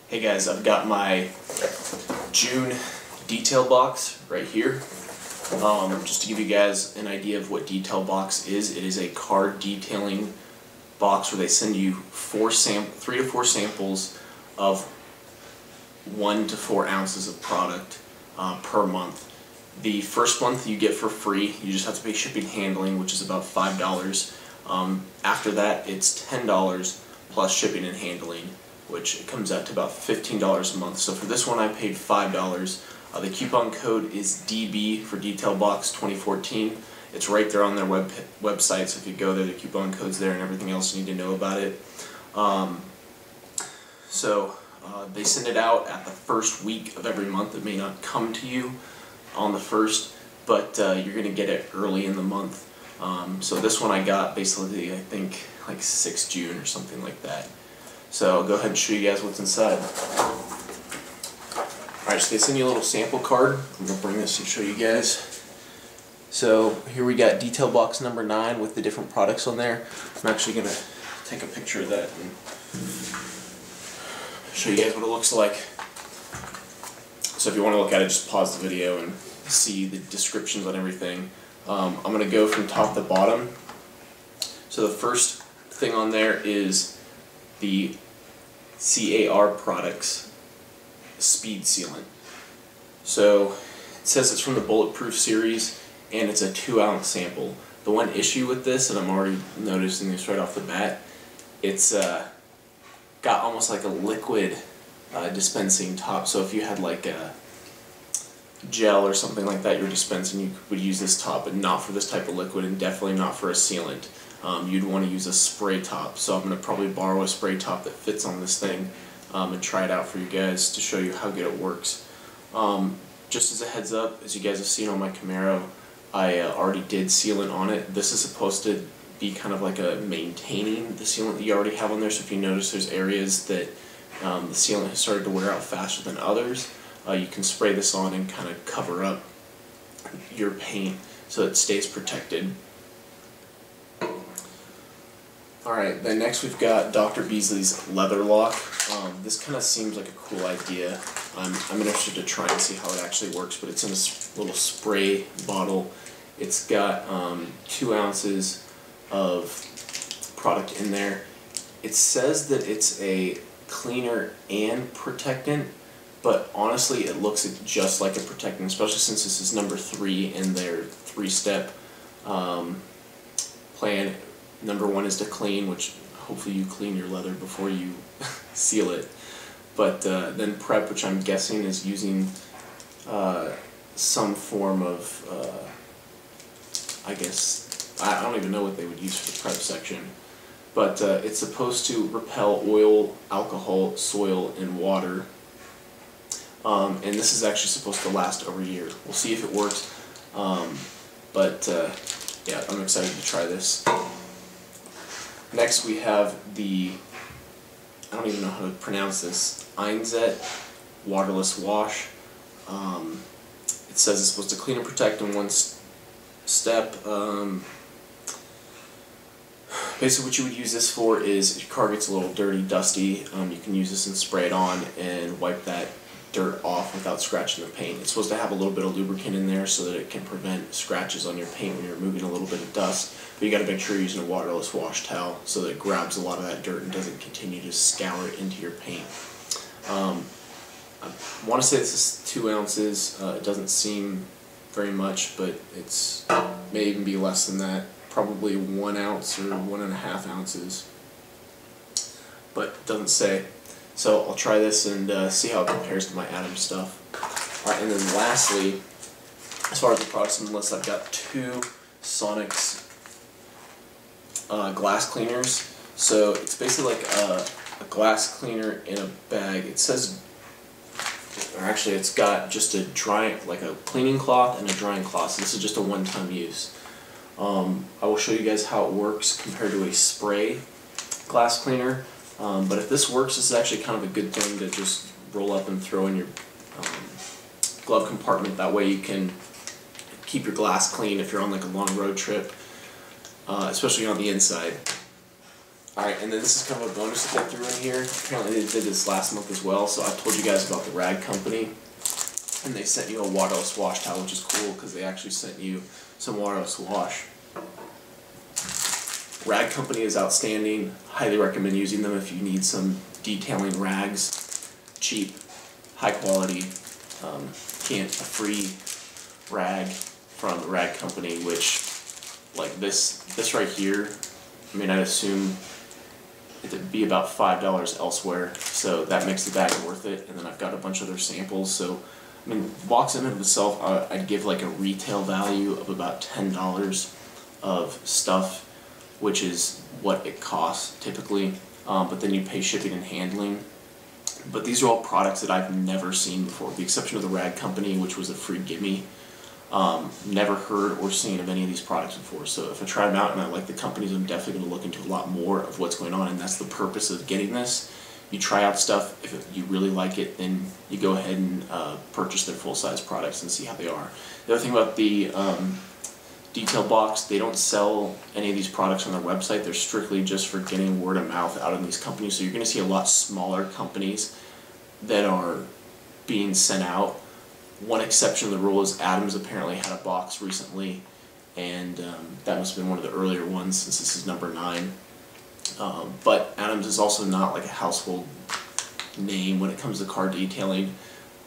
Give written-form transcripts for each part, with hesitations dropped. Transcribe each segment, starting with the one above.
Hey guys, I've got my June detail box right here. Just to give you guys an idea of what DetailBox is, it is a card detailing box where they send you 3 to 4 samples of 1 to 4 ounces of product per month. The first month you get for free. You just have to pay shipping and handling, which is about $5. After that, it's $10 plus shipping and handling, which comes out to about $15 a month. So for this one I paid $5. The coupon code is DB for DetailBox 2014. It's right there on their website, so if you go there, the coupon code's there and everything else you need to know about it. They send it out at the first week of every month. It may not come to you on the first, but you're going to get it early in the month. So this one I got basically, I think, like 6 June or something like that. So I'll go ahead and show you guys what's inside. Alright, so they send you a little sample card. I'm going to bring this and show you guys. So here we got detail box number 9 with the different products on there. I'm actually going to take a picture of that and show you guys what it looks like. So if you want to look at it, just pause the video and see the descriptions on everything. I'm going to go from top to bottom. So the first thing on there is the CAR products speed sealant. So it says it's from the Bulletproof series and it's a 2-ounce sample. The one issue with this, and I'm already noticing this right off the bat, it's got almost like a liquid dispensing top. So if you had like a gel or something like that you're dispensing, you would use this top, but not for this type of liquid and definitely not for a sealant. You'd want to use a spray top. So I'm going to probably borrow a spray top that fits on this thing and try it out for you guys to show you how good it works. Just as a heads up, as you guys have seen on my Camaro, I already did sealant on it. This is supposed to be kind of like a maintaining the sealant that you already have on there. So if you notice there's areas that the sealant has started to wear out faster than others, you can spray this on and kind of cover up your paint so it stays protected. Alright, then next we've got Dr. Beasley's Leather Lock. This kind of seems like a cool idea. I'm interested to try and see how it actually works, but it's in a little spray bottle. It's got 2 ounces of product in there. It says that it's a cleaner and protectant, but honestly it looks just like a protectant, especially since this is number 3 in their 3-step plan. Number 1 is to clean, which hopefully you clean your leather before you seal it. But then prep, which I'm guessing is using some form of, I guess, I don't even know what they would use for the prep section. But it's supposed to repel oil, alcohol, soil, and water. And this is actually supposed to last over a year. We'll see if it works. Yeah, I'm excited to try this. Next we have the, I don't even know how to pronounce this, Einzet waterless wash. It says it's supposed to clean and protect in 1 step. Basically what you would use this for is if your car gets a little dirty, dusty, you can use this and spray it on and wipe that dirt off without scratching the paint. It's supposed to have a little bit of lubricant in there so that it can prevent scratches on your paint when you're removing a little bit of dust. But you got to make sure you're using a waterless wash towel so that it grabs a lot of that dirt and doesn't continue to scour it into your paint. I want to say this is 2 ounces. It doesn't seem very much, but it may even be less than that. Probably 1 ounce or 1.5 ounces. But it doesn't say. So I'll try this and see how it compares to my Atom stuff. Alright, and then lastly, as far as the products on the list, I've got 2 Sonic's glass cleaners. So it's basically like a glass cleaner in a bag. It says, or actually it's got just a like a cleaning cloth and a drying cloth. So this is just a one-time use. I will show you guys how it works compared to a spray glass cleaner. But if this works, this is actually kind of a good thing to just roll up and throw in your glove compartment. That way you can keep your glass clean if you're on like a long road trip, especially on the inside. Alright, and then this is kind of a bonus that they threw in here. Apparently they did this last month as well, so I told you guys about the rag company. And they sent you a waterless wash towel, which is cool because they actually sent you some waterless wash. Rag company is outstanding. Highly recommend using them if you need some detailing rags. Cheap, high quality, a free rag from the rag company, which, like this right here, I mean, I'd assume it'd be about $5 elsewhere, so that makes the bag worth it. And then I've got a bunch of other samples, so I mean, the box in and of itself, I'd give like a retail value of about $10 of stuff, which is what it costs typically, but then you pay shipping and handling. But these are all products that I've never seen before, with the exception of the rag company, which was a free gimme. Never heard or seen of any of these products before, so if I try them out and I like the companies, I'm definitely going to look into a lot more of what's going on, and that's the purpose of getting this. You try out stuff. If you really like it, then you go ahead and purchase their full-size products and see how they are. The other thing about the DetailBox, they don't sell any of these products on their website. They're strictly just for getting word of mouth out of these companies, so you're going to see a lot smaller companies that are being sent out. One exception to the rule is Adams apparently had a box recently, and that must have been one of the earlier ones since this is number 9. But Adams is also not like a household name when it comes to car detailing.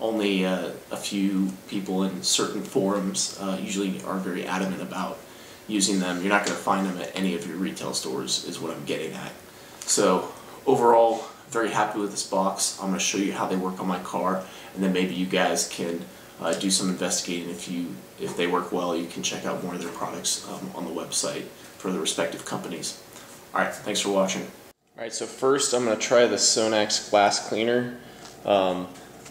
Only a few people in certain forums usually are very adamant about using them. You're not going to find them at any of your retail stores, is what I'm getting at. So overall, very happy with this box. I'm going to show you how they work on my car, and then maybe you guys can do some investigating. If they work well, you can check out more of their products on the website for the respective companies. Alright, thanks for watching. Alright, so first I'm going to try the Sonax glass cleaner.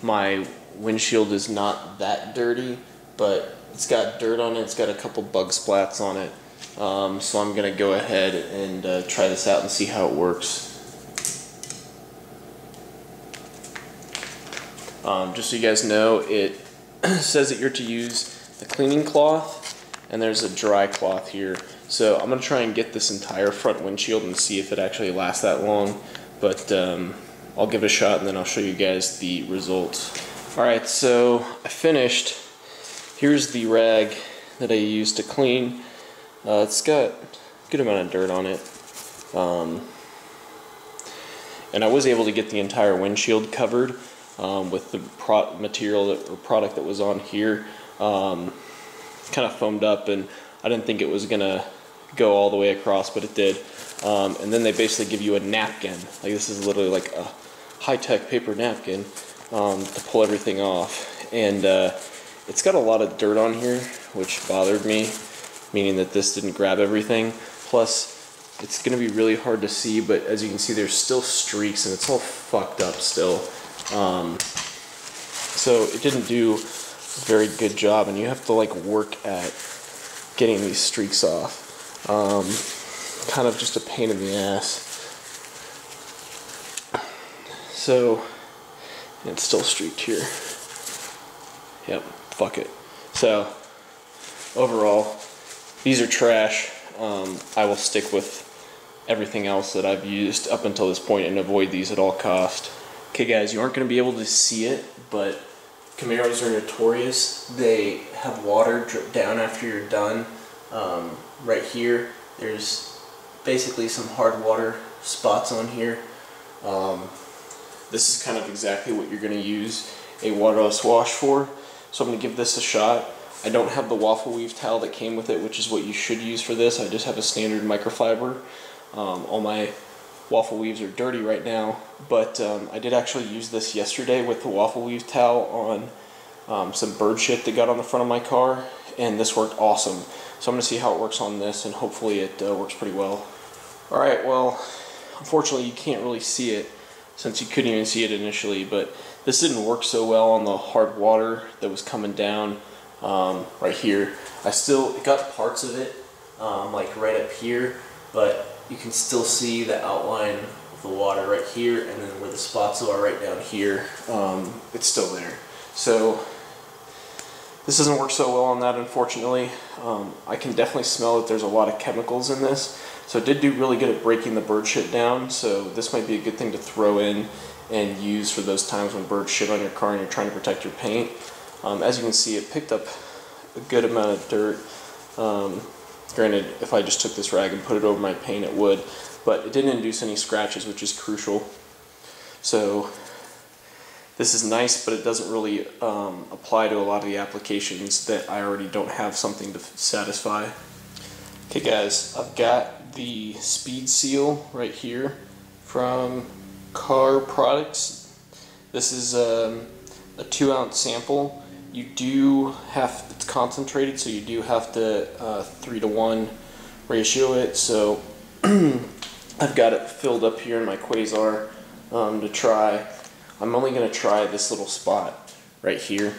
My windshield is not that dirty, but it's got dirt on it, it's got a couple bug splats on it. So I'm going to go ahead and try this out and see how it works. Just so you guys know, it says that you're to use the cleaning cloth, and there's a dry cloth here. So I'm going to try and get this entire front windshield and see if it actually lasts that long, but I'll give it a shot and then I'll show you guys the results. Alright, so I finished. Here's the rag that I used to clean. It's got a good amount of dirt on it. And I was able to get the entire windshield covered with the product that was on here. Kind of foamed up, and I didn't think it was gonna go all the way across, but it did. And then they basically give you a napkin. Like, this is literally like a high-tech paper napkin to pull everything off. And it's got a lot of dirt on here, which bothered me, meaning that this didn't grab everything. Plus, it's gonna be really hard to see, but as you can see, there's still streaks and it's all fucked up still. So it didn't do a very good job, and you have to like work at getting these streaks off. Kind of just a pain in the ass. So it's still streaked here. Yep, fuck it. So overall, these are trash. I will stick with everything else that I've used up until this point and avoid these at all cost. Okay guys, you aren't going to be able to see it, but Camaros are notorious. They have water drip down after you're done. Right here, there's basically some hard water spots on here. This is kind of exactly what you're going to use a waterless wash for. So I'm going to give this a shot. I don't have the waffle weave towel that came with it, which is what you should use for this. I just have a standard microfiber. All my waffle weaves are dirty right now, but I did actually use this yesterday with the waffle weave towel on some bird shit that got on the front of my car, and this worked awesome. So I'm going to see how it works on this, and hopefully it works pretty well. Alright, well, unfortunately you can't really see it since you couldn't even see it initially, but this didn't work so well on the hard water that was coming down right here. It got parts of it like right up here, but you can still see the outline of the water right here, and then where the spots are right down here, it's still there. So this doesn't work so well on that, unfortunately. I can definitely smell that there's a lot of chemicals in this, So it did do really good at breaking the bird shit down, so this might be a good thing to throw in and use for those times when birds shit on your car and you're trying to protect your paint. As you can see, it picked up a good amount of dirt. Granted, if I just took this rag and put it over my paint, it would, but it didn't induce any scratches, which is crucial. So this is nice, but it doesn't really apply to a lot of the applications that I already don't have something to satisfy. Okay guys, I've got the speed seal right here from Car Products. This is a 2-ounce sample. You do have, it's concentrated, so you do have to 3-to-1 ratio it. So I've got it filled up here in my Quasar to try. I'm only going to try this little spot right here.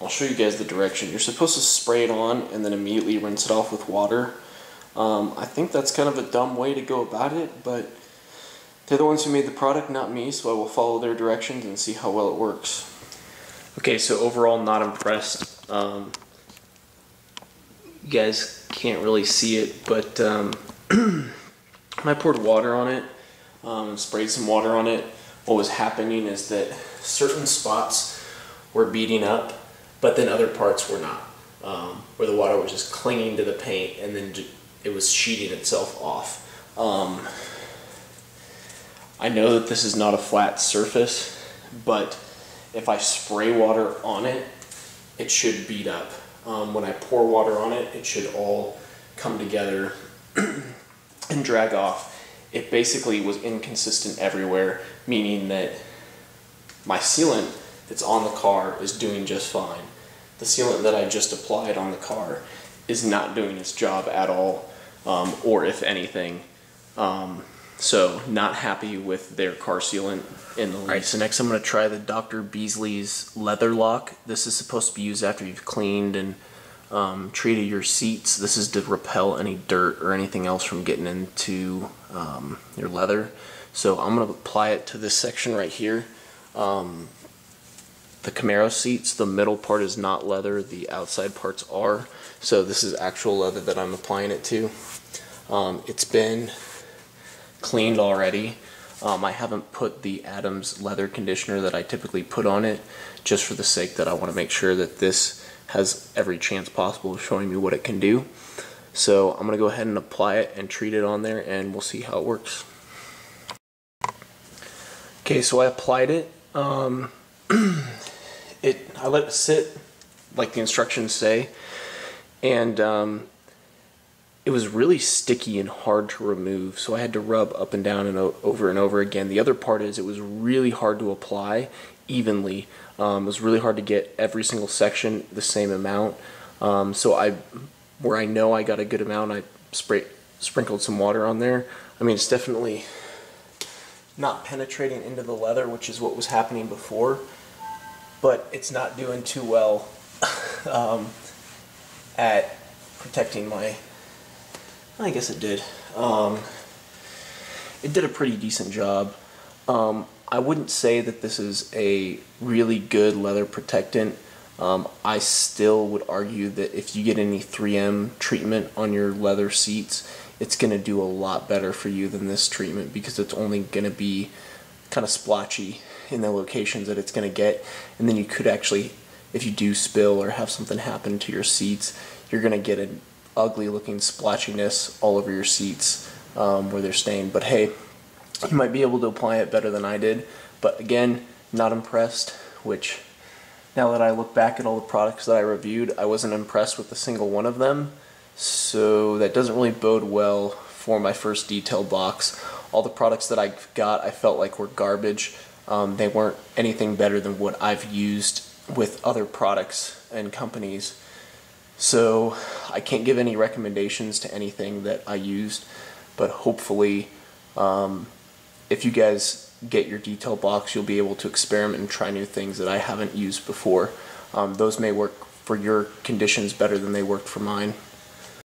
I'll show you guys the direction. You're supposed to spray it on and then immediately rinse it off with water. I think that's kind of a dumb way to go about it, but they're the ones who made the product, not me, so I will follow their directions and see how well it works. Okay, so overall not impressed. You guys can't really see it, but I poured water on it, sprayed some water on it. What was happening is that certain spots were beating up, but then other parts were not, where the water was just clinging to the paint and then it was sheeting itself off. I know that this is not a flat surface, but if I spray water on it, it should beat up. When I pour water on it, it should all come together and drag off. It basically was inconsistent everywhere, meaning that my sealant that's on the car is doing just fine. The sealant that I just applied on the car is not doing its job at all, or if anything. So not happy with their car sealant in the least. Alright, so next I'm going to try the Dr. Beasley's Leather Lock. This is supposed to be used after you've cleaned and treated your seats. This is to repel any dirt or anything else from getting into your leather. So I'm going to apply it to this section right here. The Camaro seats, the middle part is not leather, the outside parts are. So this is actual leather that I'm applying it to. It's been cleaned already. I haven't put the Adams leather conditioner that I typically put on it, just for the sake that I want to make sure that this has every chance possible of showing me what it can do. So I'm going to go ahead and apply it and treat it on there, and we'll see how it works. Okay, so I applied it. I let it sit like the instructions say, and it was really sticky and hard to remove, so I had to rub up and down and over again. The other part is it was really hard to apply evenly. It was really hard to get every single section the same amount. So where I know I got a good amount, I sprinkled some water on there. I mean, it's definitely not penetrating into the leather, which is what was happening before, but it's not doing too well at protecting my... I guess it did. It did a pretty decent job. I wouldn't say that this is a really good leather protectant. I still would argue that if you get any 3M treatment on your leather seats, it's going to do a lot better for you than this treatment, because it's only going to be kind of splotchy in the locations that it's going to get, and then you could actually, if you do spill or have something happen to your seats, you're going to get an ugly looking splotchiness all over your seats where they're stained. But hey, you might be able to apply it better than I did, but again, not impressed, which now that I look back at all the products that I reviewed, I wasn't impressed with a single one of them, so that doesn't really bode well for my first DetailBox. All the products that I got I felt like were garbage. They weren't anything better than what I've used with other products and companies. So I can't give any recommendations to anything that I used, but hopefully if you guys get your DetailBox, you'll be able to experiment and try new things that I haven't used before. Those may work for your conditions better than they worked for mine.